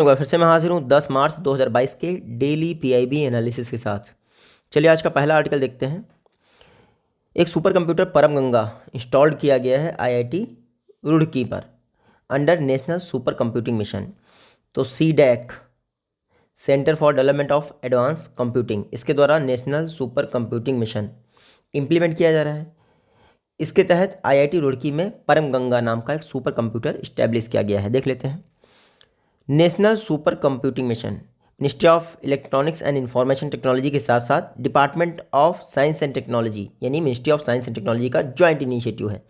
एक बार फिर से मैं हाजिर हूँ 10 मार्च 2022 के डेली पीआईबी एनालिसिस के साथ। चलिए आज का पहला आर्टिकल देखते हैं। एक सुपर कंप्यूटर परम गंगा इंस्टॉल्ड किया गया है आईआईटी रुड़की पर under national super computing mission. तो CDAC, centre for development of advance computing, इसके द्वारा national super computing mission implement किया जा रहा है। इसके तहत आईआईटी रुड़की में परम गंगा नाम का एक सुपर कंप्यूटर इस्टेब्लिश किया गया है। देख लेते हैं। National super computing mission ministry of electronics and information technology के साथ साथ department of science and technology यानी ministry of science and technology का ज्वाइंट इनिशिएटिव है।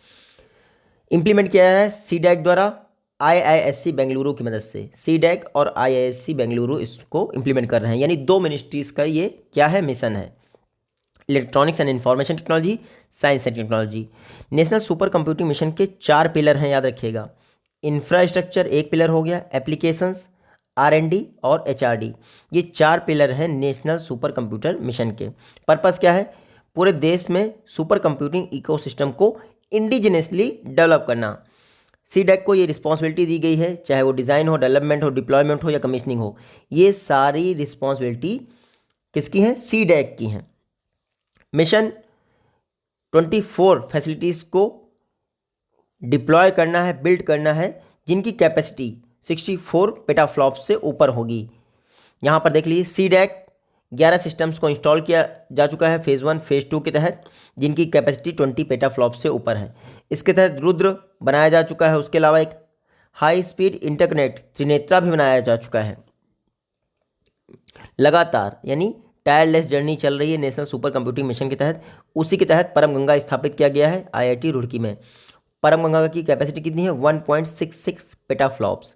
इंप्लीमेंट किया है सीडैक द्वारा आईआईएससी बेंगलुरु की मदद से। सीडैक और आईआईएससी बेंगलुरु इसको इंप्लीमेंट कर रहे हैं, यानी दो मिनिस्ट्रीज़ का ये क्या है, मिशन है। Electronics and information technology, science and technology. National super computing mission के 4 पिलर हैं, याद रखिएगा। इंफ्रास्ट्रक्चर एक पिलर हो गया, एप्लीकेशंस, आर&डी और एचआरडी, ये 4 पिलर हैं नेशनल सुपर कंप्यूटर मिशन के। पर्पस क्या है? पूरे देश में सुपर कंप्यूटिंग इकोसिस्टम को इंडिजिनसली डेवलप करना। सीडैक को ये रिस्पॉन्सिबिलिटी दी गई है, चाहे वो डिज़ाइन हो, डेवलपमेंट हो, डिप्लॉयमेंट हो या कमीशनिंग हो, ये सारी रिस्पॉन्सिबिलिटी किसकी हैं? सीडैक की हैं। मिशन 24 फैसिलिटीज़ को डिप्लॉय करना है, बिल्ड करना है, जिनकी कैपेसिटी 64 पेटाफ्लॉप्स से ऊपर होगी। यहाँ पर देख लीजिए, सीडैक 11 सिस्टम्स को इंस्टॉल किया जा चुका है फेज़ 1 फेज़ 2 के तहत, जिनकी कैपेसिटी 20 पेटाफ्लॉप्स से ऊपर है। इसके तहत रुद्र बनाया जा चुका है। उसके अलावा एक हाई स्पीड इंटरकनेक्ट त्रिनेत्रा भी बनाया जा चुका है। लगातार यानी टायरलेस जर्नी चल रही है नेशनल सुपर कंप्यूटिंग मिशन के तहत। उसी के तहत परम गंगा स्थापित किया गया है आईआईटी रुड़की में। परम गंगा की कैपेसिटी कितनी है? 1.66 पेटाफ्लॉप्स।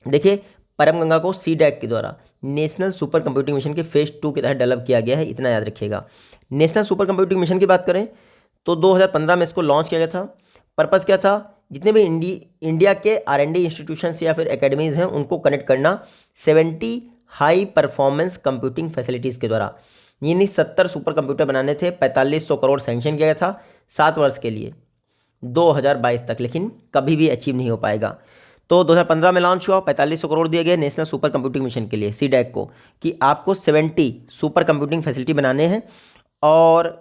देखिए, परम गंगा को सीडैक के द्वारा नेशनल सुपर कंप्यूटिंग मिशन के फेज़ 2 के तहत डेवलप किया गया है, इतना याद रखिएगा। नेशनल सुपर कंप्यूटिंग मिशन की बात करें तो 2015 में इसको लॉन्च किया गया था। पर्पस क्या था? जितने भी इंडिया के आर&डी इंस्टीट्यूशंस या फिर एकेडमीज़ हैं, उनको कनेक्ट करना 70 हाई परफॉर्मेंस कंप्यूटिंग फैसिलिटीज़ के द्वारा। यानी 70 सुपर कंप्यूटर बनाने थे। 4500 करोड़ सैंक्शन किया गया था 7 वर्ष के लिए, 2022 तक, लेकिन कभी भी अचीव नहीं हो पाएगा। तो 2015 में लॉन्च हुआ, 4500 करोड़ दिए गए नेशनल सुपर कंप्यूटिंग मिशन के लिए, सीडैक को, कि आपको 70 सुपर कंप्यूटिंग फैसिलिटी बनाने हैं और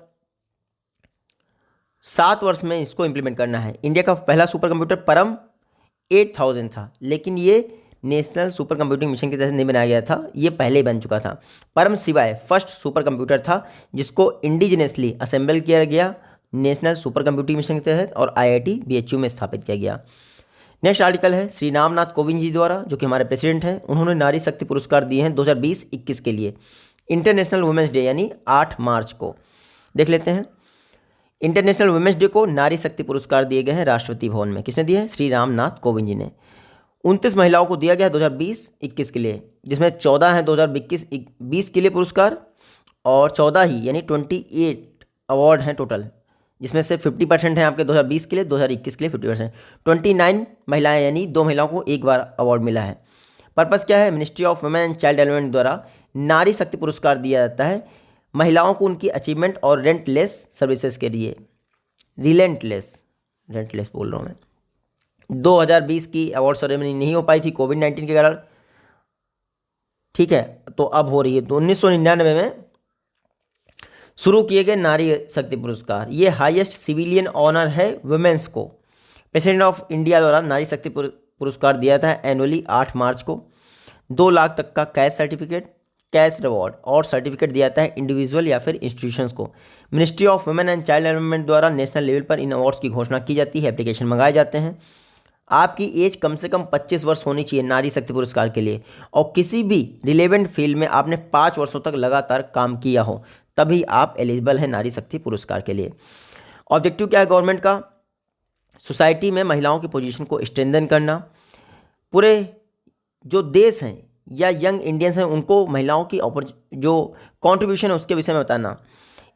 7 वर्ष में इसको इंप्लीमेंट करना है। इंडिया का पहला सुपर कंप्यूटर परम 8000 था, लेकिन ये नेशनल सुपर कंप्यूटिंग मिशन के तहत नहीं बनाया गया था, ये पहले ही बन चुका था। परम सिवाय फर्स्ट सुपर कंप्यूटर था जिसको इंडिजिनसली असेंबल किया गया नेशनल सुपर कंप्यूटिंग मिशन के तहत और आईआईटी बीएचयू में स्थापित किया गया। नेक्स्ट आर्टिकल है श्री रामनाथ कोविंद जी द्वारा, जो कि हमारे प्रेसिडेंट हैं। उन्होंने नारी शक्ति पुरस्कार दिए हैं 2020-21 के लिए, इंटरनेशनल वुमेंस डे यानी 8 मार्च को। देख लेते हैं। इंटरनेशनल वुमेंस डे को नारी शक्ति पुरस्कार दिए गए हैं राष्ट्रपति भवन में। किसने दिए हैं? श्री रामनाथ कोविंद जी ने। 29 महिलाओं को दिया गया 2020-21 के लिए, जिसमें 14 हैं 2021-20 के लिए पुरस्कार, और 14 ही यानी 28 अवार्ड हैं टोटल, जिसमें से 50% हैं आपके 2020 के लिए, 2021 के लिए 50%। 29 महिलाएं यानी 2 महिलाओं को एक बार अवार्ड मिला है। पर्पस क्या है? Ministry of women and child development द्वारा नारी शक्ति पुरस्कार दिया जाता है महिलाओं को उनकी अचीवमेंट और रेंटलेस सर्विसेज के लिए। रेंटलेस बोल रहा हूँ मैं। 2020 की अवार्ड सेरेमनी नहीं हो पाई थी कोविड-19 के कारण, ठीक है, तो अब हो रही है। तो 1999 में शुरू किए गए नारी शक्ति पुरस्कार, ये हाईएस्ट सिविलियन ऑनर है वुमेन्स को। प्रेसिडेंट ऑफ इंडिया द्वारा नारी शक्ति पुरस्कार दिया था एनुअली 8 मार्च को। 2 लाख तक का कैश रिवॉर्ड और सर्टिफिकेट दिया जाता है इंडिविजुअल या फिर इंस्टीट्यूशंस को। Ministry of women and child development द्वारा नेशनल लेवल पर इन अवार्ड्स की घोषणा की जाती है, एप्लीकेशन मंगाए जाते हैं। आपकी एज कम से कम 25 वर्ष होनी चाहिए नारी शक्ति पुरस्कार के लिए, और किसी भी रिलेवेंट फील्ड में आपने 5 वर्षों तक लगातार काम किया हो, तभी आप एलिजिबल हैं नारी शक्ति पुरस्कार के लिए। ऑब्जेक्टिव क्या है गवर्नमेंट का? सोसाइटी में महिलाओं की पोजीशन को स्ट्रेंथन करना। पूरे जो देश हैं या यंग इंडियंस हैं, उनको महिलाओं की जो कंट्रीब्यूशन है उसके विषय में बताना।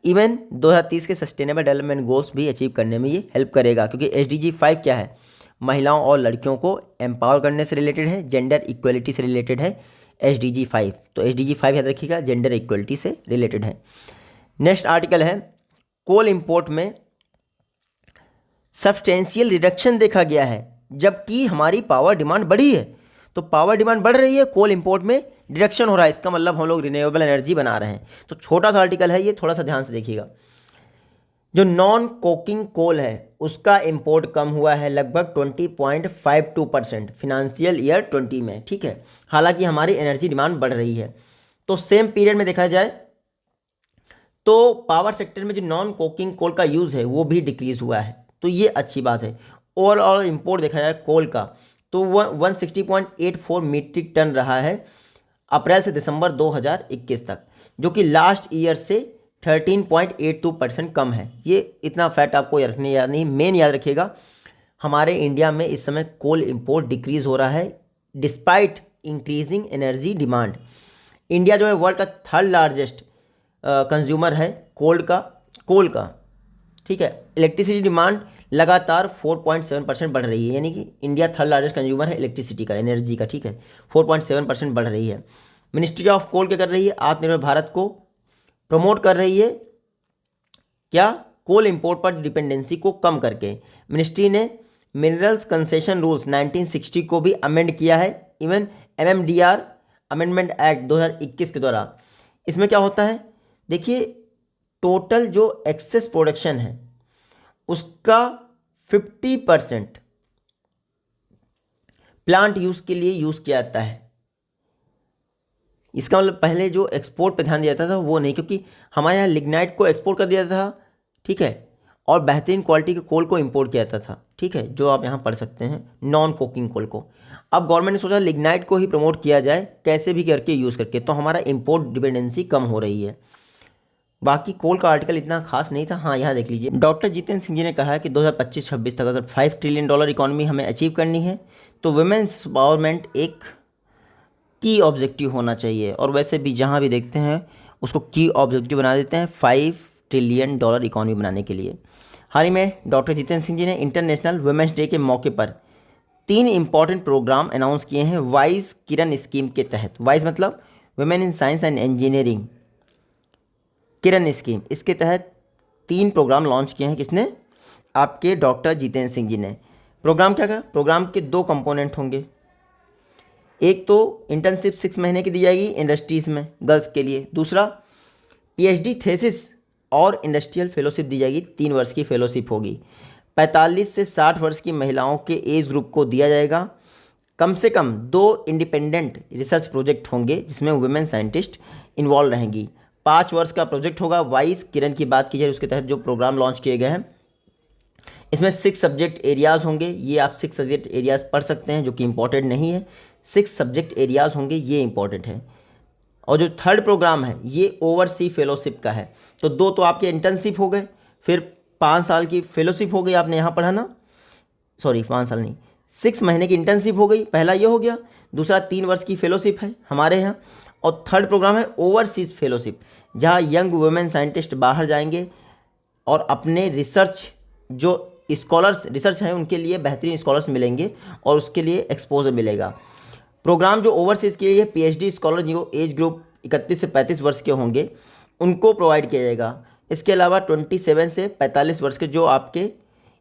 इवन 2030 के सस्टेनेबल डेवलपमेंट गोल्स भी अचीव करने में ये हेल्प करेगा, क्योंकि SDG 5 क्या है? महिलाओं और लड़कियों को एम्पावर करने से रिलेटेड है, जेंडर इक्वलिटी से रिलेटेड है SDG 5। तो SDG 5 याद रखिएगा, जेंडर इक्वलिटी से रिलेटेड है। नेक्स्ट आर्टिकल है कोल इंपोर्ट में सब्सटेंशियल रिडक्शन देखा गया है, जबकि हमारी पावर डिमांड बढ़ी है। तो पावर डिमांड बढ़ रही है, कोल इंपोर्ट में डिडक्शन हो रहा है, इसका मतलब हम लोग रिन्यूएबल एनर्जी बना रहे हैं। तो छोटा सा आर्टिकल है ये, थोड़ा सा ध्यान से देखिएगा। जो नॉन कोकिंग कोल है उसका इंपोर्ट कम हुआ है लगभग 20.52% फिनेंशियल ईयर 20 में, ठीक है। हालांकि हमारी एनर्जी डिमांड बढ़ रही है। तो सेम पीरियड में देखा जाए तो पावर सेक्टर में जो नॉन कोकिंग कोल का यूज़ है वो भी डिक्रीज हुआ है, तो ये अच्छी बात है। ओवरऑल इंपोर्ट देखा जाए कोल का तो वह 160.84 मीट्रिक टन रहा है अप्रैल से दिसंबर 2021 तक, जो कि लास्ट ईयर से 13.82% कम है। ये इतना फैक्ट आपको रखने याद नहीं, मेन याद रखिएगा हमारे इंडिया में इस समय कोल इंपोर्ट डिक्रीज हो रहा है despite increasing energy demand. India जो है वर्ल्ड का थर्ड लार्जेस्ट कंज्यूमर है कोल का, ठीक है। इलेक्ट्रिसिटी डिमांड लगातार 4.7% बढ़ रही है, यानी कि इंडिया थर्ड लार्जेस्ट कंज्यूमर है इलेक्ट्रिसिटी का, एनर्जी का, ठीक है। 4.7% बढ़ रही है। मिनिस्ट्री ऑफ कोल क्या कर रही है, आत्मनिर्भर भारत को प्रमोट कर रही है, क्या, कोल इंपोर्ट पर डिपेंडेंसी को कम करके। मिनिस्ट्री ने मिनरल्स कंसेशन रूल्स 1960 को भी अमेंड किया है, इवन MMDR अमेंडमेंट एक्ट 2021 के द्वारा। इसमें क्या होता है, देखिए टोटल जो एक्सेस प्रोडक्शन है उसका 50% प्लांट यूज के लिए यूज किया जाता है। इसका मतलब पहले जो एक्सपोर्ट पे ध्यान दिया जाता था वो नहीं, क्योंकि हमारे यहाँ लिग्नाइट को एक्सपोर्ट कर दिया जाता था, ठीक है, और बेहतरीन क्वालिटी के कोल को इंपोर्ट किया जाता था, ठीक है, जो आप यहाँ पढ़ सकते हैं नॉन कोकिंग कोल को। अब गवर्नमेंट ने सोचा लिग्नाइट को ही प्रमोट किया जाए कैसे भी करके यूज़ करके, तो हमारा इंपोर्ट डिपेंडेंसी कम हो रही है। बाकी कोल का आर्टिकल इतना खास नहीं था। हाँ, यहाँ देख लीजिए, डॉक्टर जितेंद्र सिंह जी ने कहा है कि 2025-26 तक अगर $5 ट्रिलियन इकॉनमी हमें अचीव करनी है तो वुमेन्स एम्पावरमेंट एक की ऑब्जेक्टिव होना चाहिए। और वैसे भी जहाँ भी देखते हैं उसको की ऑब्जेक्टिव बना देते हैं $5 ट्रिलियन इकॉनमी बनाने के लिए। हाल ही में डॉक्टर जितेंद्र सिंह जी ने इंटरनेशनल वुमेन्स डे के मौके पर 3 इंपॉर्टेंट प्रोग्राम अनाउंस किए हैं वाइस किरण स्कीम के तहत। वाइस मतलब women in science and engineering Kiran scheme, इसके तहत 3 प्रोग्राम लॉन्च किए हैं। किसने, आपके डॉक्टर जितेंद्र सिंह जी ने। प्रोग्राम क्या था, प्रोग्राम के 2 कंपोनेंट होंगे। एक तो इंटर्नशिप 6 महीने की दी जाएगी इंडस्ट्रीज़ में गर्ल्स के लिए, दूसरा PhD थेसिस और इंडस्ट्रियल फेलोशिप दी जाएगी, 3 वर्ष की फेलोशिप होगी। 45 से 60 वर्ष की महिलाओं के एज ग्रुप को दिया जाएगा। कम से कम 2 इंडिपेंडेंट रिसर्च प्रोजेक्ट होंगे जिसमें वुमेन साइंटिस्ट इन्वॉल्व रहेंगी। 5 वर्ष का प्रोजेक्ट होगा। वाइस किरण की बात की जाए उसके तहत जो प्रोग्राम लॉन्च किए गए हैं, इसमें 6 सब्जेक्ट एरियाज़ होंगे। ये आप 6 सब्जेक्ट एरियाज़ पढ़ सकते हैं, जो कि इंपॉर्टेंट नहीं है। 6 सब्जेक्ट एरियाज़ होंगे, ये इंपॉर्टेंट है। और जो थर्ड प्रोग्राम है ये ओवरसी फेलोशिप का है। तो 2 तो आपके इंटर्नशिप हो गए, फिर 5 साल की फेलोशिप हो गई, आपने यहाँ पढ़ा ना, सॉरी 5 साल नहीं, 6 महीने की इंटर्नशिप हो गई, पहला ये हो गया। दूसरा 3 वर्ष की फेलोशिप है हमारे यहाँ। और थर्ड प्रोग्राम है ओवरसीज फेलोशिप, जहाँ यंग वुमेन साइंटिस्ट बाहर जाएंगे और अपने रिसर्च जो स्कॉलर्स रिसर्च हैं उनके लिए बेहतरीन स्कॉलर्स मिलेंगे और उसके लिए एक्सपोजर मिलेगा। प्रोग्राम जो ओवरसीज़ के लिए PhD स्कॉलर जो एज ग्रुप 31 से 35 वर्ष के होंगे उनको प्रोवाइड किया जाएगा। इसके अलावा 27 से 45 वर्ष के जो आपके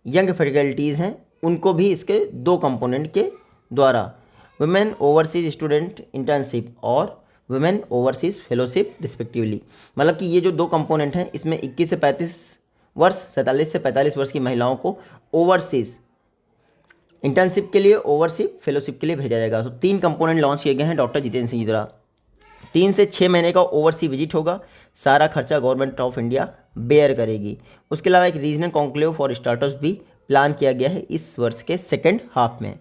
यंग फैकल्टीज़ हैं उनको भी इसके 2 कंपोनेंट के द्वारा वुमेन ओवरसीज स्टूडेंट इंटर्नशिप और वुमेन ओवरसीज फेलोशिप रिस्पेक्टिवली, मतलब कि ये जो 2 कंपोनेंट हैं इसमें 21 से 35 वर्ष, 47 से 45 वर्ष की महिलाओं को ओवरसीज इंटर्नशिप के लिए, ओवरसीज फेलोशिप के लिए भेजा जाएगा। तो 3 कंपोनेंट लॉन्च किए गए हैं डॉक्टर जितेंद्र सिंह जी द्वारा। 3 से 6 महीने का ओवरसी विजिट होगा, सारा खर्चा गवर्नमेंट ऑफ इंडिया बेयर करेगी। उसके अलावा एक रीजनल कॉन्क्लेव फॉर स्टार्टअप्स भी प्लान किया गया है इस वर्ष के सेकेंड हाफ में।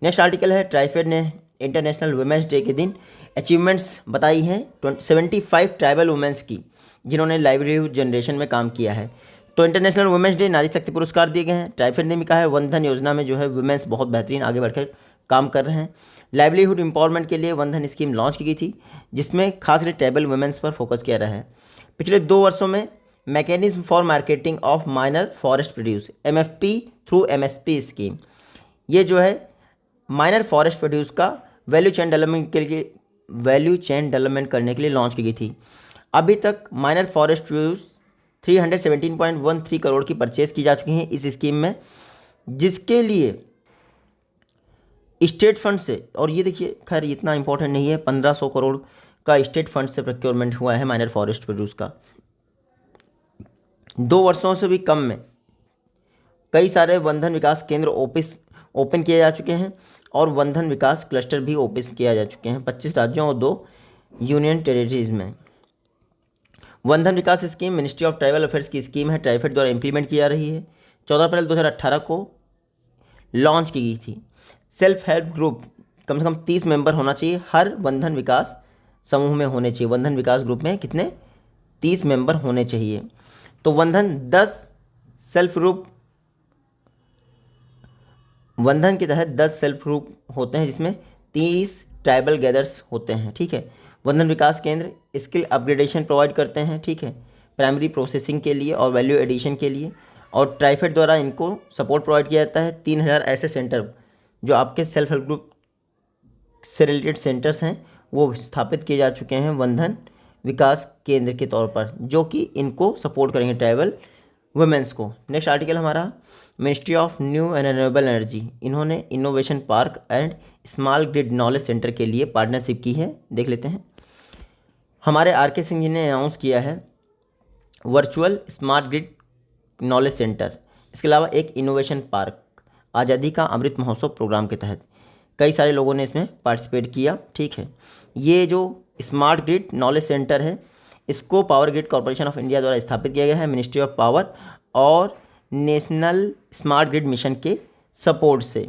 नेक्स्ट आर्टिकल है, ट्राइफेड ने इंटरनेशनल वुमेंस डे के दिन अचीवमेंट्स बताई हैं 75 ट्राइबल वुमेंस की, जिन्होंने लाइवलीहुड जनरेशन में काम किया है। तो इंटरनेशनल वुमेंस डे नारी शक्ति पुरस्कार दिए गए हैं। ट्राइफेड ने भी कहा है वनधन योजना में जो है वुमेंस बहुत बेहतरीन आगे बढ़कर काम कर रहे हैं। लाइवलीहुड एम्पावरमेंट के लिए वनधन स्कीम लॉन्च की गई थी, जिसमें खासकर ट्राइबल वुमेंस पर फोकस किया रहा है। पिछले 2 वर्षों में mechanism for marketing of minor forest produce MFP through MSP scheme, ये जो है माइनर फॉरेस्ट प्रोड्यूस का वैल्यू चेन डेवलपमेंट करने के लिए लॉन्च की गई थी। अभी तक माइनर फॉरेस्ट प्रोड्यूस 317.13 करोड़ की परचेज की जा चुकी हैं इस स्कीम में, जिसके लिए स्टेट फंड से, और ये देखिए खैर इतना इंपॉर्टेंट नहीं है, 1500 करोड़ का स्टेट फंड से प्रोक्योरमेंट हुआ है माइनर फॉरेस्ट प्रोड्यूस का। 2 वर्षों से भी कम में कई सारे वनधन विकास केंद्र ओपन किए जा चुके हैं और वनधन विकास क्लस्टर भी ओपन किया जा चुके हैं 25 राज्यों और 2 यूनियन टेरिटरीज में। Van Dhan Vikas scheme ministry of tribal affairs की स्कीम है, ट्राइफेड द्वारा इंप्लीमेंट की जा रही है। 14 अप्रैल 2018 को लॉन्च की गई थी। सेल्फ हेल्प ग्रुप कम से कम 30 मेंबर होना चाहिए, हर वनधन विकास समूह में होने चाहिए। वनधन विकास ग्रुप में कितने, 30 मेंबर होने चाहिए। तो वनधन के तहत 10 सेल्फ ग्रुप होते हैं जिसमें 30 ट्राइबल गैदर्स होते हैं, ठीक है। वनधन विकास केंद्र स्किल अपग्रेडेशन प्रोवाइड करते हैं, ठीक है, प्राइमरी प्रोसेसिंग के लिए और वैल्यू एडिशन के लिए, और ट्राइफेड द्वारा इनको सपोर्ट प्रोवाइड किया जाता है। 3000 ऐसे सेंटर जो आपके सेल्फ हेल्प ग्रुप से रिलेटेड सेंटर्स हैं वो स्थापित किए जा चुके हैं वनधन विकास केंद्र के तौर पर, जो कि इनको सपोर्ट करेंगे ट्राइबल वुमेंस को। नेक्स्ट आर्टिकल हमारा ministry of new and renewable energy, इन्होंने innovation park and small grid knowledge centre के लिए पार्टनरशिप की है, देख लेते हैं। हमारे RK सिंह जी ने अनाउंस किया है virtual smart grid knowledge centre. इसके अलावा एक इनोवेशन पार्क आज़ादी का अमृत महोत्सव प्रोग्राम के तहत कई सारे लोगों ने इसमें पार्टिसिपेट किया, ठीक है। ये जो स्मार्ट ग्रिड नॉलेज सेंटर है इसको power grid corporation of India द्वारा स्थापित किया गया है, मिनिस्ट्री ऑफ पावर और नेशनल स्मार्ट ग्रिड मिशन के सपोर्ट से।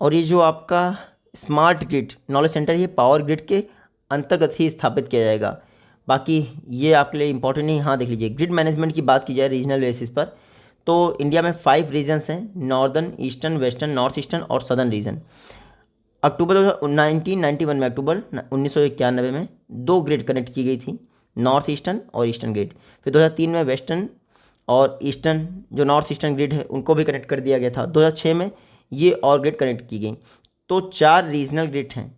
और ये जो आपका स्मार्ट ग्रिड नॉलेज सेंटर ये पावर ग्रिड के अंतर्गत ही स्थापित किया जाएगा, बाकी ये आपके लिए इंपॉर्टेंट नहीं। हाँ देख लीजिए, ग्रिड मैनेजमेंट की बात की जाए रीजनल बेसिस पर तो इंडिया में 5 रीजन्स हैं, northern, eastern, western, north eastern और सदर्न रीजन। अक्टूबर 1991 में, अक्टूबर 1991 में 2 ग्रिड कनेक्ट की गई थी, नॉर्थ ईस्टर्न और ईस्टर्न ग्रिड। फिर 2003 में वेस्टर्न और ईस्टर्न जो नॉर्थ ईस्टर्न ग्रिड है उनको भी कनेक्ट कर दिया गया था। 2006 में ये और ग्रिड कनेक्ट की गई। तो 4 रीजनल ग्रिड हैं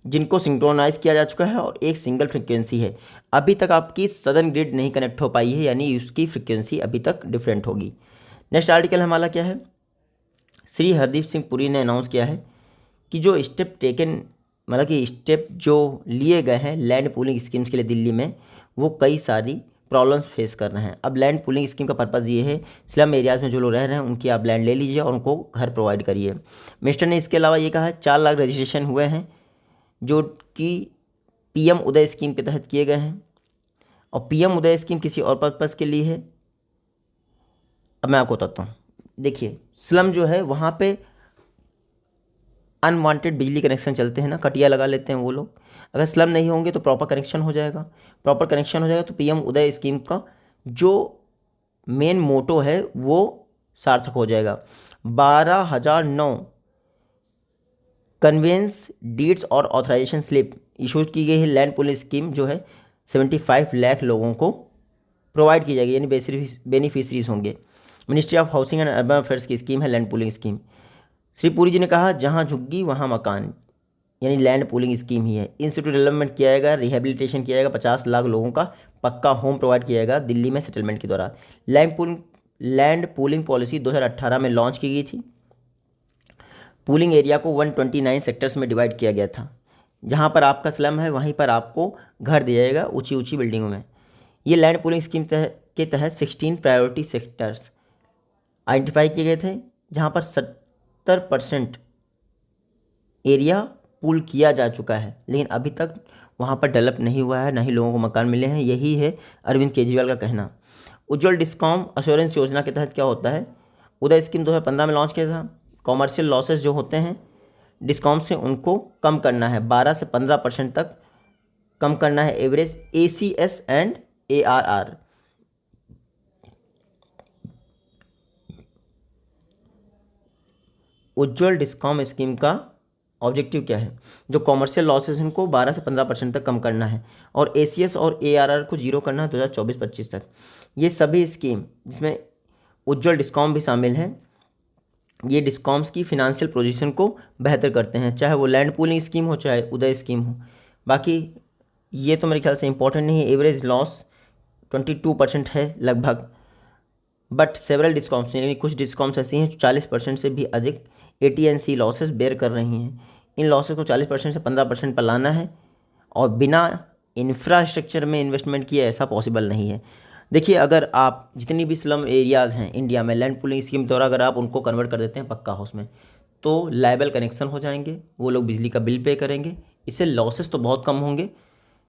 जिनको सिंक्रोनाइज किया जा चुका है और एक सिंगल फ्रिक्वेंसी है। अभी तक आपकी सदर्न ग्रिड नहीं कनेक्ट हो पाई है, यानी उसकी फ्रिक्वेंसी अभी तक डिफरेंट होगी। नेक्स्ट आर्टिकल हमारा क्या है, श्री हरदीप सिंह पुरी ने अनाउंस किया है कि जो स्टेप टेकन, मतलब कि स्टेप जो लिए गए हैं लैंड पूलिंग स्कीम्स के लिए दिल्ली में, वो कई सारी प्रॉब्लम्स फेस कर रहे हैं। अब लैंड पूलिंग स्कीम का पर्पज़ ये है स्लम एरियाज़ में जो लोग रह रहे हैं उनकी आप लैंड ले लीजिए और उनको घर प्रोवाइड करिए। मिनिस्टर ने इसके अलावा ये कहा है 4 लाख रजिस्ट्रेशन हुए हैं जो कि PM उदय स्कीम के तहत किए गए हैं, और PM उदय स्कीम किसी और पर्पज़ के लिए है। अब मैं आपको बताता हूँ, देखिए स्लम जो है वहाँ पे अनवांटेड बिजली कनेक्शन चलते हैं ना, कटिया लगा लेते हैं वो लोग। अगर स्लम नहीं होंगे तो प्रॉपर कनेक्शन हो जाएगा, प्रॉपर कनेक्शन हो जाएगा तो PM उदय स्कीम का जो मेन मोटो है वो सार्थक हो जाएगा। 12,009 कन्वेंस डीड्स और ऑथराइजेशन स्लिप इशू की गई है। लैंड पूलिंग स्कीम जो है 75 लाख लोगों को प्रोवाइड की जाएगी, यानी बेनिफिशरीज होंगे। Ministry of housing and urban affairs की स्कीम है land pooling scheme. Shri Puri ji ने कहा जहां झुग्गी वहां मकान, यानी लैंड पूलिंग स्कीम ही है। इंस्टीट्यूट डेवलपमेंट किया जाएगा, रिहेबिलिटेशन किया जाएगा, 50 लाख लोगों का पक्का होम प्रोवाइड किया जाएगा दिल्ली में सेटलमेंट के द्वारा। लैंड पूलिंग पॉलिसी 2018 में लॉन्च की गई थी। पूलिंग एरिया को 129 सेक्टर्स में डिवाइड किया गया था। जहाँ पर आपका स्लम है वहीं पर आपको घर दिया जाएगा ऊंची ऊंची बिल्डिंगों में। ये लैंड पूलिंग स्कीम के तहत 16 प्रायोरिटी सेक्टर्स आइडेंटिफाई किए गए थे जहाँ पर 70% एरिया पूल किया जा चुका है, लेकिन अभी तक वहाँ पर डेवलप नहीं हुआ है, ना ही लोगों को मकान मिले हैं। यही है अरविंद केजरीवाल का कहना। उज्ज्वल डिस्कॉम अश्योरेंस योजना के तहत क्या होता है, उदय स्कीम 2015 में लॉन्च किया था। कॉमर्शियल लॉसेस जो होते हैं डिस्कॉम से उनको कम करना है, 12 से 15% तक कम करना है average ACS and ARR। Ujjwal discom scheme का ऑब्जेक्टिव क्या है, जो कॉमर्शियल लॉसेस इनको 12 से 15% तक कम करना है और ACS और ARR को 0 करना है 2024-25 तक। ये सभी स्कीम जिसमें उज्ज्वल डिस्कॉम भी शामिल है, ये डिस्कॉम्स की फिनेंशियल पोजीशन को बेहतर करते हैं, चाहे वो लैंड पूलिंग स्कीम हो चाहे उदय स्कीम हो। बाकी ये तो मेरे ख्याल से इंपॉर्टेंट नहीं है। एवरेज लॉस 22% है लगभग, बट सेवरल डिस्कॉम्स यानी कुछ डिस्कॉम्स ऐसी हैं जो 40% से भी अधिक AT&C लॉसेस बेयर कर रही हैं। इन लॉसेस को 40% से 15% पर लाना है और बिना इंफ्रास्ट्रक्चर में इन्वेस्टमेंट किए ऐसा पॉसिबल नहीं है। देखिए, अगर आप जितनी भी स्लम एरियाज़ हैं इंडिया में, लैंड पूलिंग स्कीम के द्वारा अगर आप उनको कन्वर्ट कर देते हैं पक्का हाउस में, तो लायबल कनेक्शन हो जाएंगे, वो लोग बिजली का बिल पे करेंगे। इससे लॉसेस तो बहुत कम होंगे